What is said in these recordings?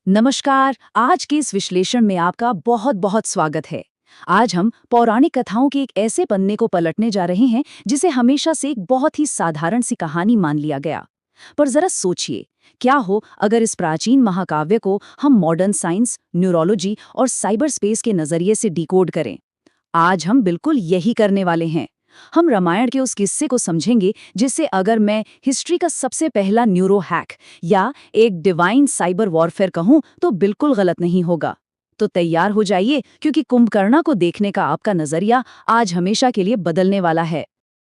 नमस्कार। आज के इस विश्लेषण में आपका बहुत बहुत स्वागत है। आज हम पौराणिक कथाओं के एक ऐसे पन्ने को पलटने जा रहे हैं जिसे हमेशा से एक बहुत ही साधारण सी कहानी मान लिया गया। पर जरा सोचिए, क्या हो अगर इस प्राचीन महाकाव्य को हम मॉडर्न साइंस, न्यूरोलॉजी और साइबर स्पेस के नजरिए से डिकोड करें। आज हम बिल्कुल यही करने वाले हैं। हम रामायण के उस किस्से को समझेंगे जिसे अगर मैं हिस्ट्री का सबसे पहला न्यूरो हैक या एक डिवाइन साइबर वॉरफेयर कहूं तो बिल्कुल गलत नहीं होगा। तो तैयार हो जाइए, क्योंकि कुंभकर्णा को देखने का आपका नजरिया आज हमेशा के लिए बदलने वाला है।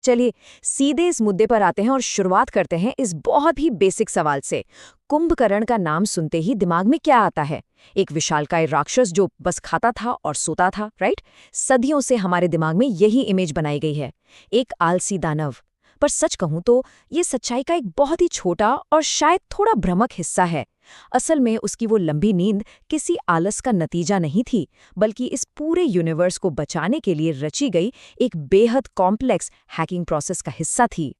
चलिए सीधे इस मुद्दे पर आते हैं और शुरुआत करते हैं इस बहुत ही बेसिक सवाल से। कुंभकर्ण का नाम सुनते ही दिमाग में क्या आता है? एक विशालकाय राक्षस जो बस खाता था और सोता था, राइट? सदियों से हमारे दिमाग में यही इमेज बनाई गई है, एक आलसी दानव। पर सच कहूं तो ये सच्चाई का एक बहुत ही छोटा और शायद थोड़ा भ्रामक हिस्सा है। असल में उसकी वो लंबी नींद किसी आलस का नतीजा नहीं थी, बल्कि इस पूरे यूनिवर्स को बचाने के लिए रची गई एक बेहद कॉम्प्लेक्स हैकिंग प्रोसेस का हिस्सा थी।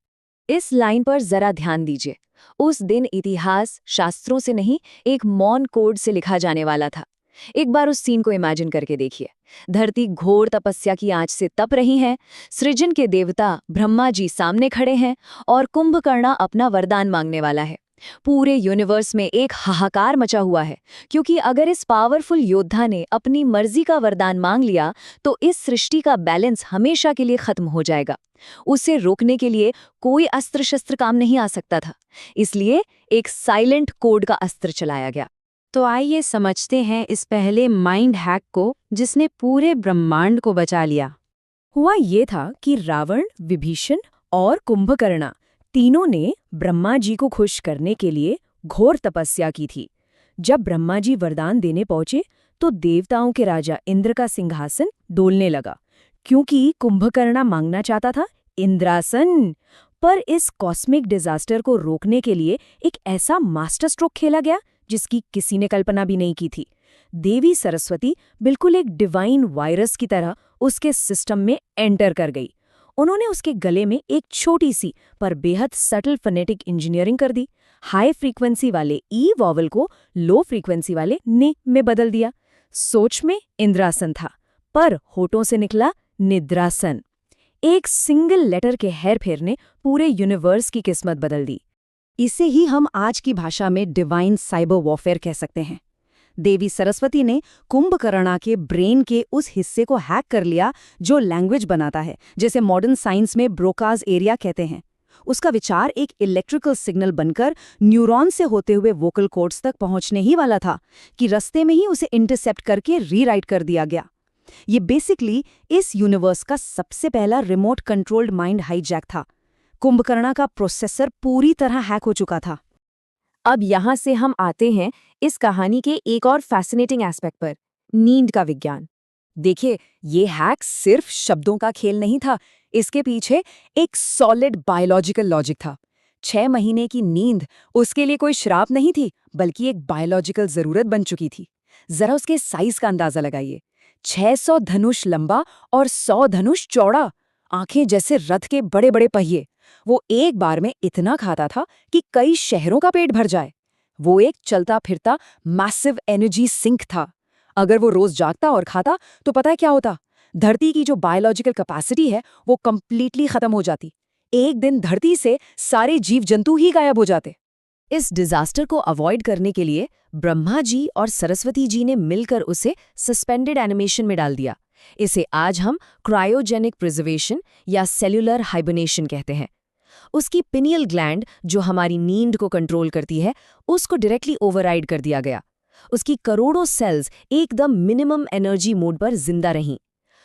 इस लाइन पर जरा ध्यान दीजिए। उस दिन इतिहास शास्त्रों से नहीं, एक मौन कोड से लिखा जाने वाला था। एक बार उस सीन को इमेजिन करके देखिए। धरती घोर तपस्या की आंच से तप रही है, सृजन के देवता ब्रह्मा जी सामने खड़े हैं और कुंभकर्ण अपना वरदान मांगने वाला है। पूरे यूनिवर्स में एक हाहाकार मचा हुआ है, क्योंकि अगर इस पावरफुल योद्धा ने अपनी मर्जी का वरदान मांग लिया तो इस सृष्टि का बैलेंस हमेशा के लिए खत्म हो जाएगा। उसे रोकने के लिए कोई अस्त्र शस्त्र काम नहीं आ सकता था, इसलिए एक साइलेंट कोड का अस्त्र चलाया गया। तो आइए समझते हैं इस पहले माइंड हैक को जिसने पूरे ब्रह्मांड को बचा लिया। हुआ ये था कि रावण, विभीषण और कुंभकर्ण तीनों ने ब्रह्मा जी को खुश करने के लिए घोर तपस्या की थी। जब ब्रह्मा जी वरदान देने पहुंचे तो देवताओं के राजा इंद्र का सिंहासन डोलने लगा, क्योंकि कुंभकर्ण मांगना चाहता था इंद्रासन। पर इस कॉस्मिक डिजास्टर को रोकने के लिए एक ऐसा मास्टर स्ट्रोक खेला गया जिसकी किसी ने कल्पना भी नहीं की थी। देवी सरस्वती बिल्कुल एक डिवाइन वायरस की तरह उसके सिस्टम में एंटर कर गई। उन्होंने उसके गले में एक छोटी सी पर बेहद सटल फोनेटिक इंजीनियरिंग कर दी। हाई फ्रीक्वेंसी वाले ई वॉवल को लो फ्रीक्वेंसी वाले ने में बदल दिया। सोच में इंद्रासन था, पर होठों से निकला निद्रासन। एक सिंगल लेटर के हेरफेर ने पूरे यूनिवर्स की किस्मत बदल दी। इसे ही हम आज की भाषा में डिवाइन साइबर वॉरफेयर कह सकते हैं। देवी सरस्वती ने कुंभकर्ण के ब्रेन के उस हिस्से को हैक कर लिया जो लैंग्वेज बनाता है, जिसे मॉडर्न साइंस में ब्रोकाज एरिया कहते हैं। उसका विचार एक इलेक्ट्रिकल सिग्नल बनकर न्यूरॉन से होते हुए वोकल कॉर्ड्स तक पहुंचने ही वाला था कि रास्ते में ही उसे इंटरसेप्ट करके रीराइट कर दिया गया। ये बेसिकली इस यूनिवर्स का सबसे पहला रिमोट कंट्रोल्ड माइंड हाईजैक था। कुंभकर्ण का प्रोसेसर पूरी तरह हैक हो चुका था। अब यहाँ से हम आते हैं इस कहानी के एक और फैसिनेटिंग एस्पेक्ट पर, नींद का विज्ञान। देखिए, ये हैक सिर्फ शब्दों का खेल नहीं था, इसके पीछे एक सॉलिड बायोलॉजिकल लॉजिक था। 6 महीने की नींद उसके लिए कोई श्राप नहीं थी, बल्कि एक बायोलॉजिकल जरूरत बन चुकी थी। जरा उसके साइज का अंदाजा लगाइए। 600 धनुष लंबा और 100 धनुष चौड़ा, आंखें जैसे रथ के बड़े बड़े पहिए। वो एक बार में इतना खाता था कि कई शहरों का पेट भर जाए। वो एक चलता फिरता मैसिव एनर्जी सिंक था। अगर वो रोज जागता और खाता तो पता है क्या होता? धरती की जो बायोलॉजिकल कैपेसिटी है वो कंप्लीटली खत्म हो जाती। एक दिन धरती से सारे जीव जंतु ही गायब हो जाते। इस डिजास्टर को अवॉइड करने के लिए ब्रह्मा जी और सरस्वती जी ने मिलकर उसे सस्पेंडेड एनिमेशन में डाल दिया। इसे आज हम क्रायोजेनिक प्रिजर्वेशन या सेल्यूलर हाइबरनेशन कहते हैं। उसकी पिनियल ग्लैंड, जो हमारी नींद को कंट्रोल करती है, उसको डायरेक्टली ओवरराइड कर दिया गया। उसकी करोड़ों सेल्स एकदम मिनिमम एनर्जी मोड पर जिंदा रहीं।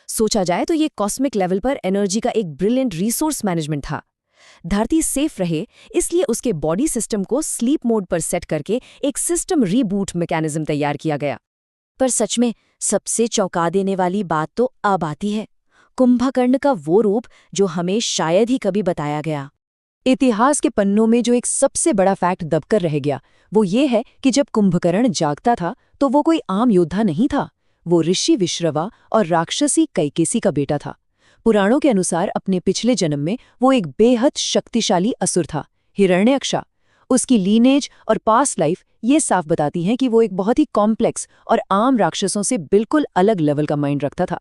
सोचा जाए तो ये कॉस्मिक लेवल पर एनर्जी का एक ब्रिलियंट रिसोर्स मैनेजमेंट था। धरती सेफ रहे इसलिए उसके बॉडी सिस्टम को स्लीप मोड पर सेट करके एक सिस्टम रीबूट मैकेनिज्म तैयार किया गया। पर सच में सबसे चौंका देने वाली बात तो अब आती है, कुंभकर्ण का वो रूप जो हमें शायद ही कभी बताया गया। इतिहास के पन्नों में जो एक सबसे बड़ा फैक्ट दबकर रह गया वो ये है कि जब कुंभकर्ण जागता था तो वो कोई आम योद्धा नहीं था। वो ऋषि विश्रवा और राक्षसी कैकेसी का बेटा था। पुराणों के अनुसार अपने पिछले जन्म में वो एक बेहद शक्तिशाली असुर था, हिरण्यक्ष। उसकी लीनेज और पास्ट लाइफ ये साफ बताती हैं कि वो एक बहुत ही कॉम्प्लेक्स और आम राक्षसों से बिल्कुल अलग लेवल का माइंड रखता था।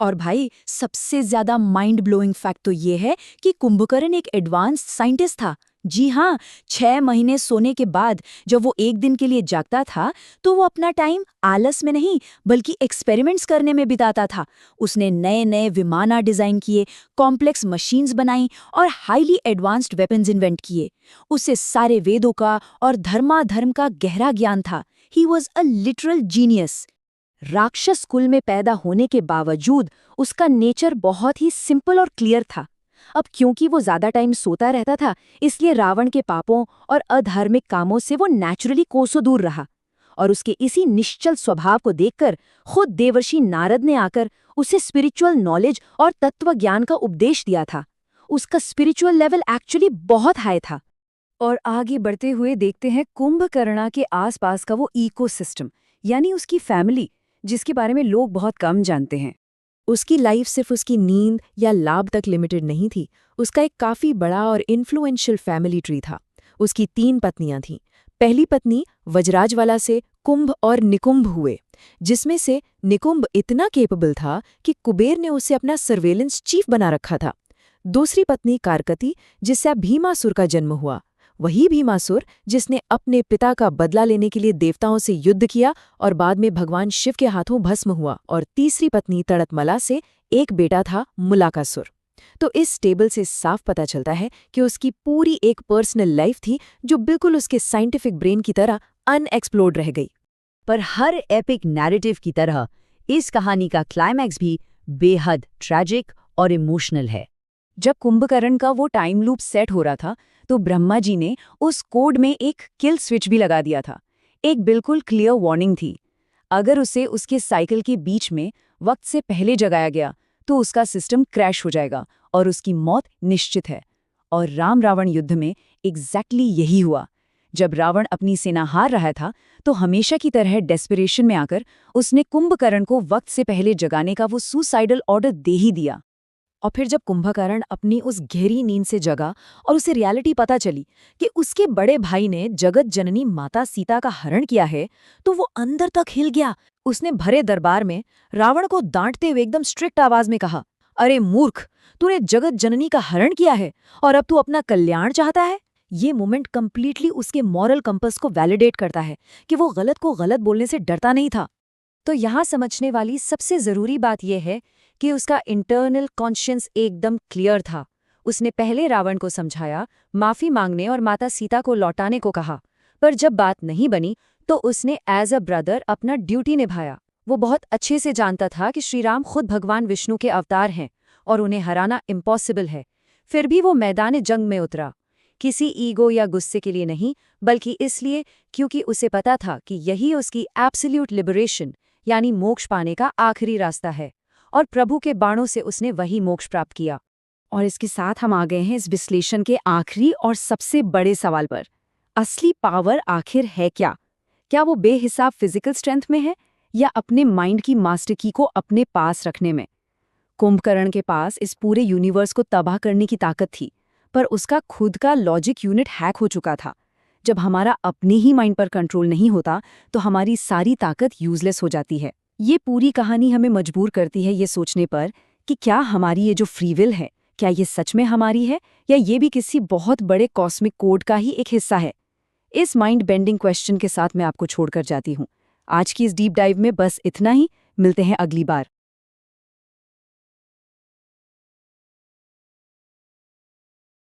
और भाई सबसे ज्यादा माइंड ब्लोइंग फैक्ट तो ये है कि कुंभकर्ण एक एडवांस्ड साइंटिस्ट था। जी हाँ, 6 महीने सोने के बाद जब वो एक दिन के लिए जागता था तो वो अपना टाइम आलस में नहीं बल्कि एक्सपेरिमेंट्स करने में बिताता था। उसने नए नए विमाना डिजाइन किए, कॉम्प्लेक्स मशीन्स बनाई और हाईली एडवांस्ड वेपन्स इन्वेंट किए। उसे सारे वेदों का और धर्माधर्म का गहरा ज्ञान था। He was a literal genius. राक्षस कुल में पैदा होने के बावजूद उसका नेचर बहुत ही सिंपल और क्लियर था। अब क्योंकि वो ज्यादा टाइम सोता रहता था, इसलिए रावण के पापों और अधार्मिक कामों से वो नेचुरली कोसों दूर रहा। और उसके इसी निश्चल स्वभाव को देखकर खुद देवर्षि नारद ने आकर उसे स्पिरिचुअल नॉलेज और तत्व ज्ञान का उपदेश दिया था। उसका स्पिरिचुअल लेवल एक्चुअली बहुत हाई था। और आगे बढ़ते हुए देखते हैं कुंभकर्ण के आसपास का वो इकोसिस्टम, यानी उसकी फैमिली, जिसके बारे में लोग बहुत कम जानते हैं। उसकी लाइफ सिर्फ उसकी नींद या लाभ तक लिमिटेड नहीं थी। उसका एक काफी बड़ा और इन्फ्लुएंशियल फैमिली ट्री था। उसकी 3 पत्नियां थीं। पहली पत्नी वज्राजवाला से कुंभ और निकुंभ हुए, जिसमें से निकुंभ इतना केपेबल था कि कुबेर ने उसे अपना सर्वेलेंस चीफ बना रखा था। दूसरी पत्नी कारकती, जिससे भीमासुर का जन्म हुआ। वही भीमासुर जिसने अपने पिता का बदला लेने के लिए देवताओं से युद्ध किया और बाद में भगवान शिव के हाथों भस्म हुआ। और तीसरी पत्नी तड़तमला से एक बेटा था मुलाकासुर। तो इस टेबल से साफ पता चलता है कि उसकी पूरी एक पर्सनल लाइफ थी जो बिल्कुल उसके साइंटिफिक ब्रेन की तरह अनएक्सप्लोर्ड रह गई। पर हर एपिक नैरेटिव की तरह इस कहानी का क्लाइमैक्स भी बेहद ट्रैजिक और इमोशनल है। जब कुंभकर्ण का वो टाइम लूप सेट हो रहा था तो ब्रह्मा जी ने उस कोड में एक किल स्विच भी लगा दिया था। एक बिल्कुल क्लियर वार्निंग थी, अगर उसे उसके साइकिल के बीच में वक्त से पहले जगाया गया तो उसका सिस्टम क्रैश हो जाएगा और उसकी मौत निश्चित है। और राम रावण युद्ध में एग्जैक्टली यही हुआ। जब रावण अपनी सेना हार रहा था तो हमेशा की तरह डेस्परेशन में आकर उसने कुंभकर्ण को वक्त से पहले जगाने का वो सुसाइडल ऑर्डर दे ही दिया। और फिर जब कुंभकर्ण अपनी उस गहरी नींद से जगा और उसे रियलिटी पता चली कि उसके बड़े भाई ने जगत जननी माता सीता का हरण किया है, तो वो अंदर तक हिल गया। उसने भरे दरबार में रावण को डांटते हुए एकदम स्ट्रिक्ट आवाज में कहा, अरे मूर्ख, तूने जगत जननी का हरण किया है और अब तू अपना कल्याण चाहता है। ये मोमेंट कंप्लीटली उसके मॉरल कंपस को वैलिडेट करता है कि वो गलत को गलत बोलने से डरता नहीं था। तो यहाँ समझने वाली सबसे जरूरी बात यह है कि उसका इंटरनल कॉन्शियंस एकदम क्लियर था। उसने पहले रावण को समझाया, माफी मांगने और माता सीता को लौटाने को कहा, पर जब बात नहीं बनी तो उसने एज अ ब्रदर अपना ड्यूटी निभाया। वो बहुत अच्छे से जानता था कि श्रीराम खुद भगवान विष्णु के अवतार हैं और उन्हें हराना इम्पॉसिबल है। फिर भी वो मैदान जंग में उतरा, किसी ईगो या गुस्से के लिए नहीं, बल्कि इसलिए क्योंकि उसे पता था कि यही उसकी एब्सोल्यूट लिबरेशन यानी मोक्ष पाने का आखिरी रास्ता है। और प्रभु के बाणों से उसने वही मोक्ष प्राप्त किया। और इसके साथ हम आ गए हैं इस विश्लेषण के आखिरी और सबसे बड़े सवाल पर। असली पावर आखिर है क्या? क्या वो बेहिसाब फिजिकल स्ट्रेंथ में है या अपने माइंड की मास्टर की को अपने पास रखने में? कुंभकर्ण के पास इस पूरे यूनिवर्स को तबाह करने की ताकत थी, पर उसका खुद का लॉजिक यूनिट हैक हो चुका था। जब हमारा अपने ही माइंड पर कंट्रोल नहीं होता तो हमारी सारी ताकत यूजलेस हो जाती है। ये पूरी कहानी हमें मजबूर करती है ये सोचने पर कि क्या हमारी ये जो फ्री विल है, क्या ये सच में हमारी है या ये भी किसी बहुत बड़े कॉस्मिक कोड का ही एक हिस्सा है। इस माइंड बेंडिंग क्वेश्चन के साथ मैं आपको छोड़कर जाती हूँ। आज की इस डीप डाइव में बस इतना ही। मिलते हैं अगली बार।